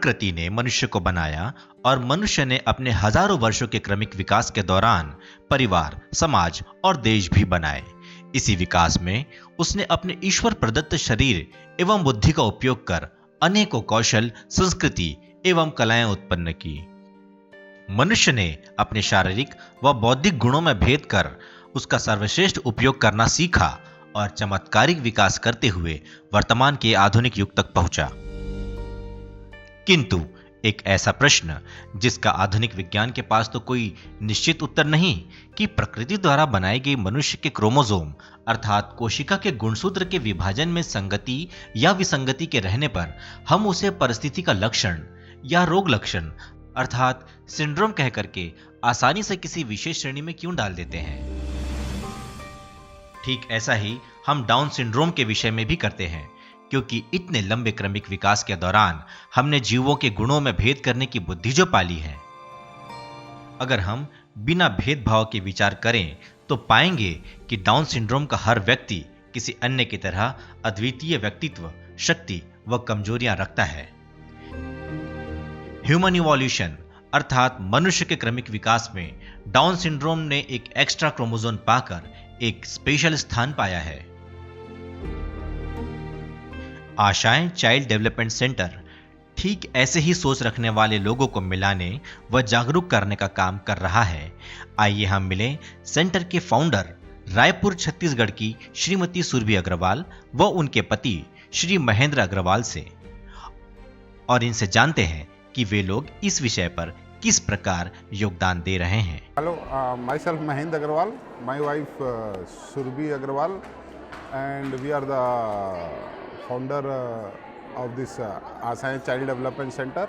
प्रकृति ने मनुष्य को बनाया और मनुष्य ने अपने हजारों वर्षों के क्रमिक विकास के दौरान परिवार, समाज और देश भी बनाए। इसी विकास में उसने अपने ईश्वर प्रदत्त शरीर एवं बुद्धि का उपयोग कर अनेकों कौशल, संस्कृति एवं कलाएं उत्पन्न की। मनुष्य ने अपने शारीरिक व बौद्धिक गुणों में भेद कर उसका सर्वश्रेष्ठ उपयोग करना सीखा और चमत्कारिक विकास करते हुए वर्तमान के आधुनिक युग तक पहुंचा। किंतु एक ऐसा प्रश्न जिसका आधुनिक विज्ञान के पास तो कोई निश्चित उत्तर नहीं कि प्रकृति द्वारा बनाए गए मनुष्य के क्रोमोसोम अर्थात कोशिका के गुणसूत्र के विभाजन में संगति या विसंगति के रहने पर हम उसे परिस्थिति का लक्षण या रोग लक्षण अर्थात सिंड्रोम कह करके आसानी से किसी विशेष श्रेणी में क्यों डाल देते हैं। ठीक ऐसा ही हम डाउन सिंड्रोम के विषय में भी करते हैं, क्योंकि इतने लंबे क्रमिक विकास के दौरान हमने जीवों के गुणों में भेद करने की बुद्धि जो पाली है, अगर हम बिना भेदभाव के विचार करें तो पाएंगे कि डाउन सिंड्रोम का हर व्यक्ति किसी अन्य की तरह अद्वितीय व्यक्तित्व, शक्ति व कमजोरियां रखता है। ह्यूमन इवोल्यूशन अर्थात मनुष्य के क्रमिक विकास में डाउन सिंड्रोम ने एक एक्स्ट्रा क्रोमोसोम पाकर एक स्पेशल स्थान पाया है। आशाएं चाइल्ड डेवलपमेंट सेंटर ठीक ऐसे ही सोच रखने वाले लोगों को मिलाने व जागरूक करने का काम कर रहा है। आइए हम मिलें सेंटर के फाउंडर रायपुर छत्तीसगढ़ की श्रीमती सुरभि अग्रवाल व उनके पति श्री महेंद्र अग्रवाल से और इनसे जानते हैं कि वे लोग इस विषय पर किस प्रकार योगदान दे रहे हैं। Hello, myself Mahendra Agarwal, my wife Surabhi Agarwal and we are the founder of this Aashayein child development centre.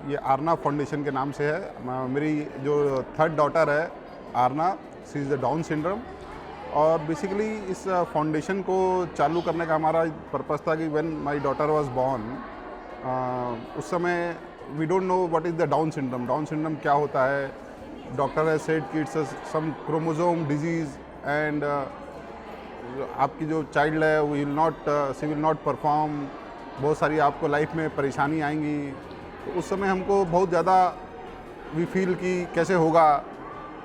ये आरना फाउंडेशन के नाम से है। मेरी जो थर्ड डॉटर है Aarna, she is the Down syndrome. और बेसिकली इस फाउंडेशन को चालू करने का हमारा पर्पस था कि when my daughter was born, उस समय we don't know what is the Down syndrome. Down syndrome क्या होता है? डॉक्टर हैज सेड कि it's some chromosome disease and आपकी जो चाइल्ड है शी विल नॉट परफॉर्म, बहुत सारी आपको लाइफ में परेशानी आएंगी। तो उस समय हमको बहुत ज़्यादा वी फील कि कैसे होगा।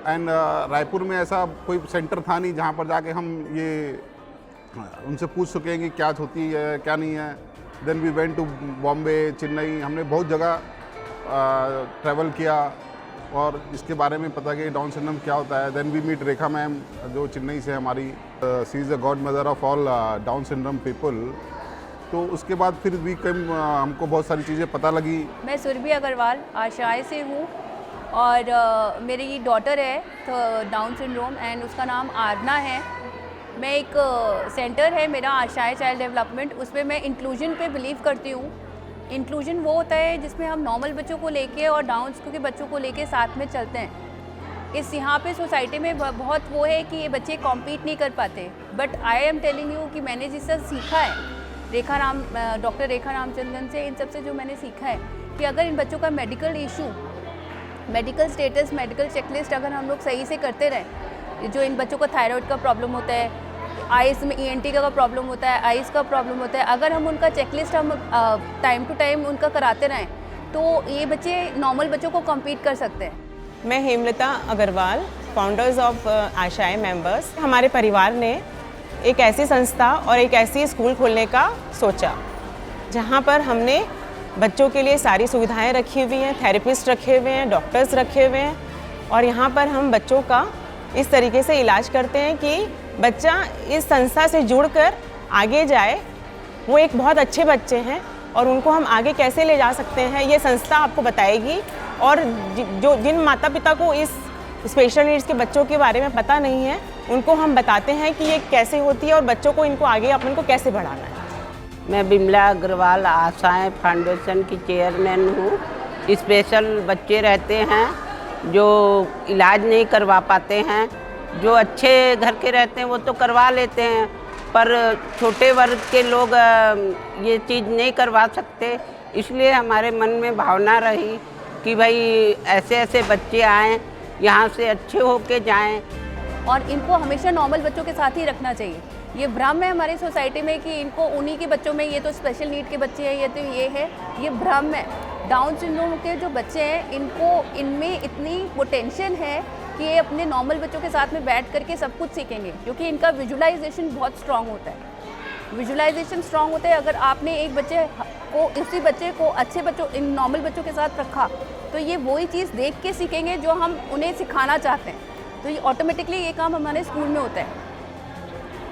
एंड रायपुर में ऐसा कोई सेंटर था नहीं जहाँ पर जाके हम ये उनसे पूछ सकें कि क्या होती है क्या नहीं है। Then we went to Bombay, Chennai, हमने बहुत जगह ट्रैवल किया और इसके बारे में पता कि डाउन सिंड्रोम क्या होता है। Then we meet Rekha ma'am जो चेन्नई से हमारी, she is the godmother of all Down syndrome people. तो उसके बाद फिर भी हमको बहुत सारी चीज़ें पता लगी। मैं सुरभि अग्रवाल आशाएं से हूँ और मेरी डॉटर है तो डाउन सिंड्रोम एंड उसका नाम आरना है। मैं एक सेंटर है मेरा आशाएं चाइल्ड डेवलपमेंट, उसमें मैं इंक्लूजन पे बिलीव करती हूँ। इंक्लूजन वो होता है जिसमें हम नॉर्मल बच्चों को लेके और डाउन के बच्चों को लेके साथ में चलते हैं। इस यहाँ पे सोसाइटी में बहुत वो है कि ये बच्चे कॉम्पीट नहीं कर पाते, but I am telling you कि मैंने जिससे सीखा है डॉक्टर रेखा रामचंद्रन से, इन सब से जो मैंने सीखा है कि अगर इन बच्चों का medical issue, medical status, medical checklist अगर हम लोग सही से करते रहें, जो इन बच्चों का थायराइड का प्रॉब्लम होता है, आइज़ में ENT का प्रॉब्लम होता है, आइज़ का प्रॉब्लम होता है, अगर हम उनका चेकलिस्ट हम टाइम टू टाइम उनका कराते रहें तो ये बच्चे नॉर्मल बच्चों को कम्पीट कर सकते हैं। मैं हेमलता अग्रवाल, फाउंडर्स ऑफ आशाएं मेंबर्स। हमारे परिवार ने एक ऐसी संस्था और एक ऐसी स्कूल खोलने का सोचा जहां पर हमने बच्चों के लिए सारी सुविधाएं रखी हुई हैं, थेरेपिस्ट रखे हुए हैं, डॉक्टर्स रखे हुए हैं और यहाँ पर हम बच्चों का इस तरीके से इलाज करते हैं कि बच्चा इस संस्था से जुड़कर आगे जाए। वो एक बहुत अच्छे बच्चे हैं और उनको हम आगे कैसे ले जा सकते हैं ये संस्था आपको बताएगी। और जिन माता पिता को इस स्पेशल नीड्स के बच्चों के बारे में पता नहीं है उनको हम बताते हैं कि ये कैसे होती है और बच्चों को इनको आगे अपन को कैसे बढ़ाना है। मैं बिमला अग्रवाल आशाएं फाउंडेशन की चेयरमैन हूँ। स्पेशल बच्चे रहते हैं जो इलाज नहीं करवा पाते हैं, जो अच्छे घर के रहते हैं वो तो करवा लेते हैं, पर छोटे वर्ग के लोग ये चीज़ नहीं करवा सकते। इसलिए हमारे मन में भावना रही कि भाई ऐसे ऐसे बच्चे आएँ, यहाँ से अच्छे होके जाएं। और इनको हमेशा नॉर्मल बच्चों के साथ ही रखना चाहिए। ये भ्रम है हमारी सोसाइटी में कि इनको उन्हीं के बच्चों में ये तो स्पेशल नीड के बच्चे हैं, ये तो ये है, ये भ्रम है। डाउन सिंड्रोम के जो बच्चे हैं इनमें इतनी पोटेंशियल है कि ये अपने नॉर्मल बच्चों के साथ में बैठ करके सब कुछ सीखेंगे, क्योंकि इनका विजुअलाइजेशन बहुत स्ट्रांग होता है। विजुअलाइजेशन स्ट्रांग होता है। अगर आपने एक बच्चे को इसी बच्चे को अच्छे बच्चों इन नॉर्मल बच्चों के साथ रखा तो ये वही चीज़ देख के सीखेंगे जो हम उन्हें सिखाना चाहते हैं। तो ये ऑटोमेटिकली ये काम हमारे स्कूल में होता है।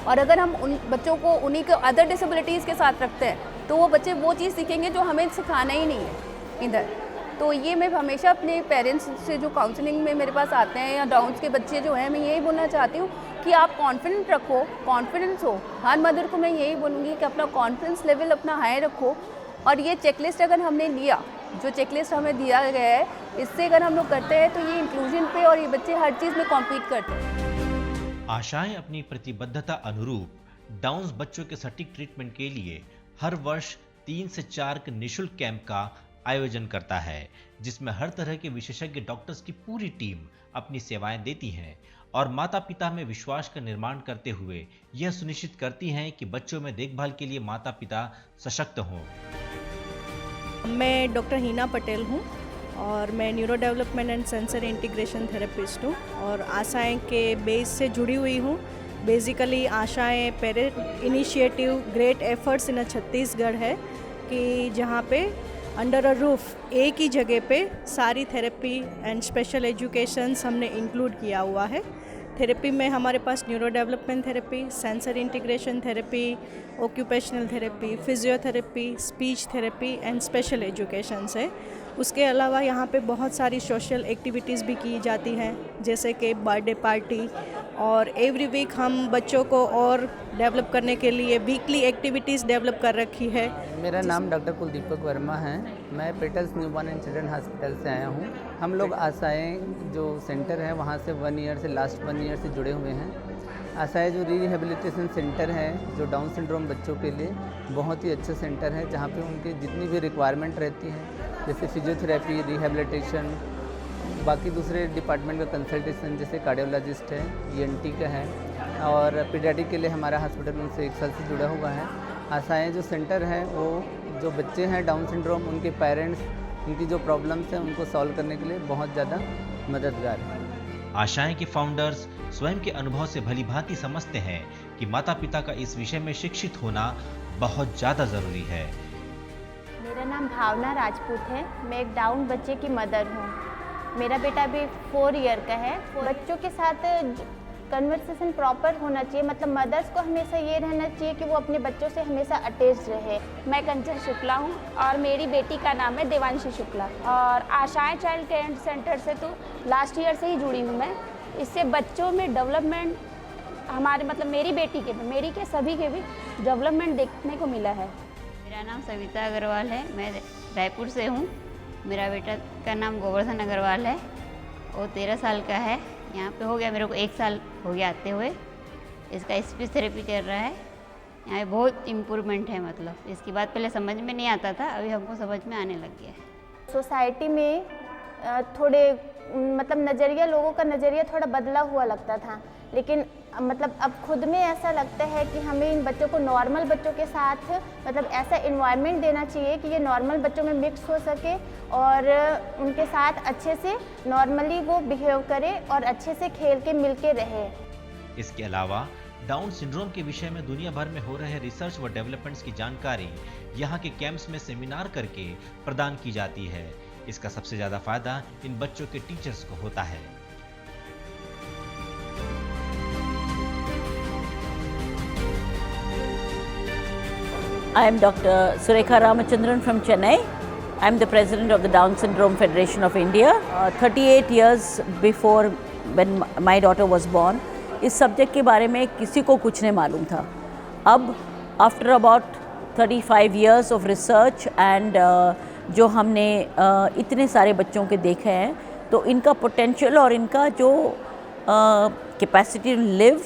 और अगर हम उन बच्चों को उन्हीं के अदर डिसेबिलिटीज़ के साथ रखते हैं तो वो बच्चे वो चीज़ सीखेंगे जो हमें सिखाना ही नहीं है इधर। तो ये मैं हमेशा अपने पेरेंट्स से जो काउंसलिंग में मेरे पास आते हैं या डाउन्स के बच्चे जो हैं, मैं यही बोलना चाहती हूँ कि आप कॉन्फिडेंट रखो, कॉन्फिडेंस हो। हर मदर को मैं यही बोलूँगी कि अपना कॉन्फिडेंस लेवल अपना हाई रखो। और ये चेकलिस्ट अगर हमने लिया, जो चेकलिस्ट हमें दिया गया है, इससे अगर हम लोग करते हैं तो ये इंक्लूजन पे और ये बच्चे हर चीज़ में कॉम्पीट करते हैं। आशाएं अपनी प्रतिबद्धता अनुरूप डाउन्स बच्चों के सटीक ट्रीटमेंट के लिए हर वर्ष 3 से 4 के निःशुल्क कैंप का आयोजन करता है, जिसमें हर तरह के विशेषज्ञ डॉक्टर्स की पूरी टीम अपनी सेवाएं देती हैं और माता पिता में विश्वास का निर्माण करते हुए यह सुनिश्चित करती हैं कि बच्चों में देखभाल के लिए माता पिता सशक्त हों। मैं डॉक्टर हीना पटेल हूँ और मैं neuro development and sensor integration therapist हूँ और आशाएं के बेस से जुड़ी हुई हूँ। बेसिकली आशाएं parent initiative great efforts in Chhattisgarh है कि जहाँ पे अंडर अ रूफ एक ही जगह पे सारी थेरेपी एंड स्पेशल एजुकेशंस हमने इंक्लूड किया हुआ है। थेरेपी में हमारे पास neuro development therapy, sensor integration therapy, occupational therapy, physiotherapy, speech therapy and special educations है। उसके अलावा यहाँ पे बहुत सारी सोशल एक्टिविटीज़ भी की जाती हैं, जैसे कि बर्थडे पार्टी, और एवरी वीक हम बच्चों को और डेवलप करने के लिए वीकली एक्टिविटीज़ डेवलप कर रखी है। मेरा नाम डॉक्टर कुलदीपक वर्मा है। मैं petals newborn and children hospital से आया हूँ। हम लोग आशाएं जो सेंटर है वहाँ से 1 ईयर से लास्ट 1 ईयर से जुड़े हुए हैं। आशाएं जो रिहेबिलिटेशन सेंटर है जो डाउन सिंड्रोम बच्चों के लिए बहुत ही अच्छा सेंटर है, जहाँ पे उनकी जितनी भी रिक्वायरमेंट रहती है, जैसे फिजियोथेरेपी, रिहेबिलिटेशन, बाकी दूसरे डिपार्टमेंट का कंसल्टेशन, जैसे कार्डियोलॉजिस्ट है, ENT का है, और पीडियाट्रिक के लिए हमारा हॉस्पिटल उनसे 1 साल से जुड़ा हुआ है। आशाएं जो सेंटर है वो जो बच्चे हैं डाउन सिंड्रोम, उनके पेरेंट्स, उनकी जो प्रॉब्लम्स हैं उनको सॉल्व करने के लिए बहुत ज़्यादा मददगार है। आशाएं के फाउंडर्स स्वयं के अनुभव से भली भांति समझते हैं कि माता पिता का इस विषय में शिक्षित होना बहुत ज़्यादा ज़रूरी है। मेरा नाम भावना राजपूत है। मैं एक डाउन बच्चे की मदर हूँ। मेरा बेटा अभी 4 ईयर का है। बच्चों के साथ कन्वर्सेशन प्रॉपर होना चाहिए, मतलब मदर्स को हमेशा ये रहना चाहिए कि वो अपने बच्चों से हमेशा अटैच रहे। मैं कंचन शुक्ला हूँ और मेरी बेटी का नाम है देवांशी शुक्ला, और आशाएं चाइल्ड केयर सेंटर से तो लास्ट ईयर से ही जुड़ी हूँ मैं। इससे बच्चों में डेवलपमेंट हमारे मतलब मेरी बेटी के भी, मेरी के सभी के भी डेवलपमेंट देखने को मिला है। मेरा नाम सविता अग्रवाल है। मैं रायपुर से हूँ। मेरा बेटा का नाम गोवर्धन अग्रवाल है। वो 13 साल का है। यहाँ पे हो गया मेरे को 1 साल हो गया आते हुए। इसका स्पीच थेरेपी कर रहा है। यहाँ पे बहुत इम्प्रूवमेंट है, मतलब इसकी बात पहले समझ में नहीं आता था, अभी हमको समझ में आने लग गया है। सोसाइटी में थोड़े मतलब नज़रिया, लोगों का नज़रिया थोड़ा बदला हुआ लगता था, लेकिन मतलब अब खुद में ऐसा लगता है कि हमें इन बच्चों को नॉर्मल बच्चों के साथ मतलब ऐसा इन्वायरमेंट देना चाहिए कि ये नॉर्मल बच्चों में मिक्स हो सके और उनके साथ अच्छे से नॉर्मली वो बिहेव करे और अच्छे से खेल के मिल के रहे। इसके अलावा डाउन सिंड्रोम के विषय में दुनिया भर में हो रहे रिसर्च व डेवलपमेंट्स की जानकारी यहाँ के कैंप्स में सेमिनार करके प्रदान की जाती है। इसका सबसे ज्यादा फायदा इन बच्चों के टीचर्स को होता है। I am Dr. Surekha Ramachandran from Chennai. I am the president of the Down Syndrome Federation of India. 38 years before when my daughter was born, इस सब्जेक्ट के बारे में किसी को कुछ नहीं मालूम था। अब after about 35 years of research and जो हमने इतने सारे बच्चों के देखे हैं, तो इनका पोटेंशियल और इनका जो capacity to live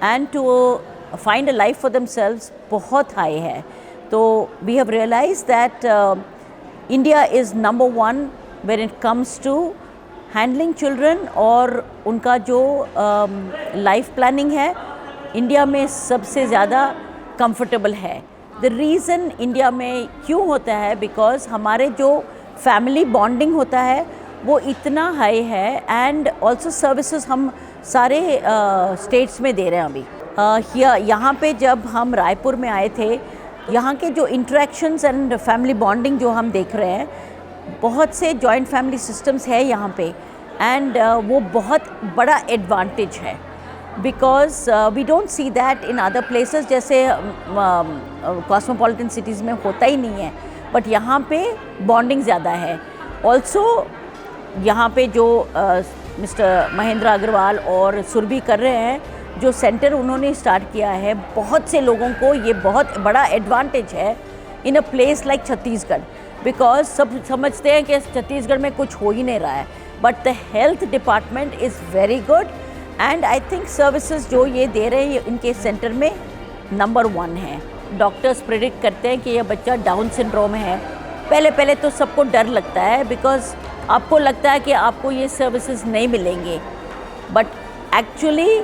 and to find a life for themselves बहुत हाई है। तो we have realise that India is number 1 when it comes to handling children, और उनका जो लाइफ प्लानिंग है इंडिया में सबसे ज़्यादा कंफर्टेबल है। द रीज़न इंडिया में क्यों होता है, बिकॉज हमारे जो फैमिली बॉन्डिंग होता है वो इतना हाई है, एंड ऑल्सो सर्विसेज हम सारे स्टेट्स में दे रहे हैं अभी। यहाँ पे जब हम रायपुर में आए थे, यहाँ के जो इंटरेक्शंस एंड फैमिली बॉन्डिंग जो हम देख रहे हैं, बहुत से जॉइंट फैमिली सिस्टम्स है यहाँ पे, एंड वो बहुत बड़ा एडवांटेज है, because we don't see that in other places, जैसे कॉस्मोपॉलिटन सिटीज़ में होता ही नहीं है, बट यहाँ पे बॉन्डिंग ज़्यादा है। ऑल्सो यहाँ पे जो मिस्टर महेंद्र अग्रवाल और सुरभि कर रहे हैं, जो सेंटर उन्होंने स्टार्ट किया है, बहुत से लोगों को ये बहुत बड़ा एडवांटेज है in a place like Chhattisgarh, because सब समझते हैं कि छत्तीसगढ़ में कुछ हो ही नहीं रहा है, but the health department is very good, and I think services जो ये दे रहे हैं इनके सेंटर में नंबर 1 है। डॉक्टर्स प्रेडिक्ट करते हैं कि यह बच्चा डाउन सिंड्रोम है। पहले तो सबको डर लगता है, बिकॉज आपको लगता है कि आपको ये सर्विसेज नहीं मिलेंगे, बट एक्चुअली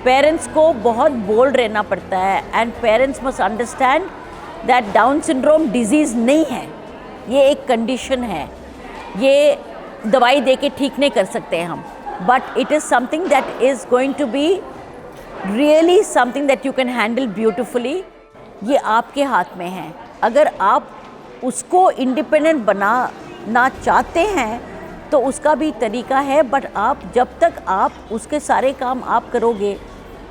पेरेंट्स को बहुत बोल्ड रहना पड़ता है, and parents must understand that down syndrome disease नहीं है, ये एक कंडीशन है, ये दवाई दे के ठीक नहीं कर सकते हम, but it is something that is going to be really something that you can handle beautifully. ये आपके हाथ में है। अगर आप उसको इंडिपेंडेंट बनाना चाहते हैं तो उसका भी तरीका है, बट आप जब तक आप उसके सारे काम आप करोगे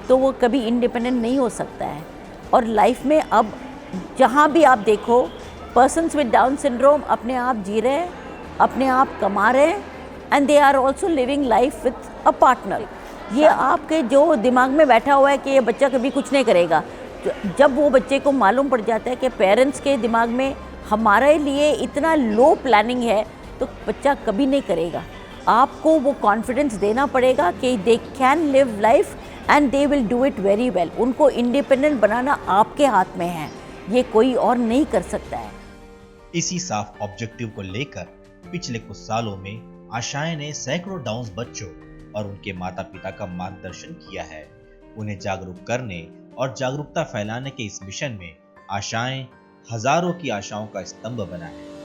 तो वो कभी इंडिपेंडेंट नहीं हो सकता है। और लाइफ में अब जहाँ भी आप देखो, पर्सन्स विद डाउन सिंड्रोम अपने आप जी रहे हैं, अपने आप कमा रहे हैं, and they are also living life with a partner. ये आपके जो दिमाग में बैठा हुआ है कि ये बच्चा कभी कुछ नहीं करेगा, जब वो बच्चे को मालूम पड़ जाता है कि पेरेंट्स के दिमाग में हमारे लिए इतना लो प्लानिंग है, तो बच्चा कभी नहीं करेगा। आपको वो कॉन्फिडेंस देना पड़ेगा कि they can live life and they will do it very well. उनको इंडिपेंडेंट बनाना आपके हाथ में है, ये कोई और नहीं कर सकता है। इसी साफ ऑब्जेक्टिव को लेकर पिछले कुछ सालों में आशाएं ने सैकड़ों डाउन बच्चों और उनके माता पिता का मार्गदर्शन किया है। उन्हें जागरूक करने और जागरूकता फैलाने के इस मिशन में आशाएं हजारों की आशाओं का स्तंभ बना है।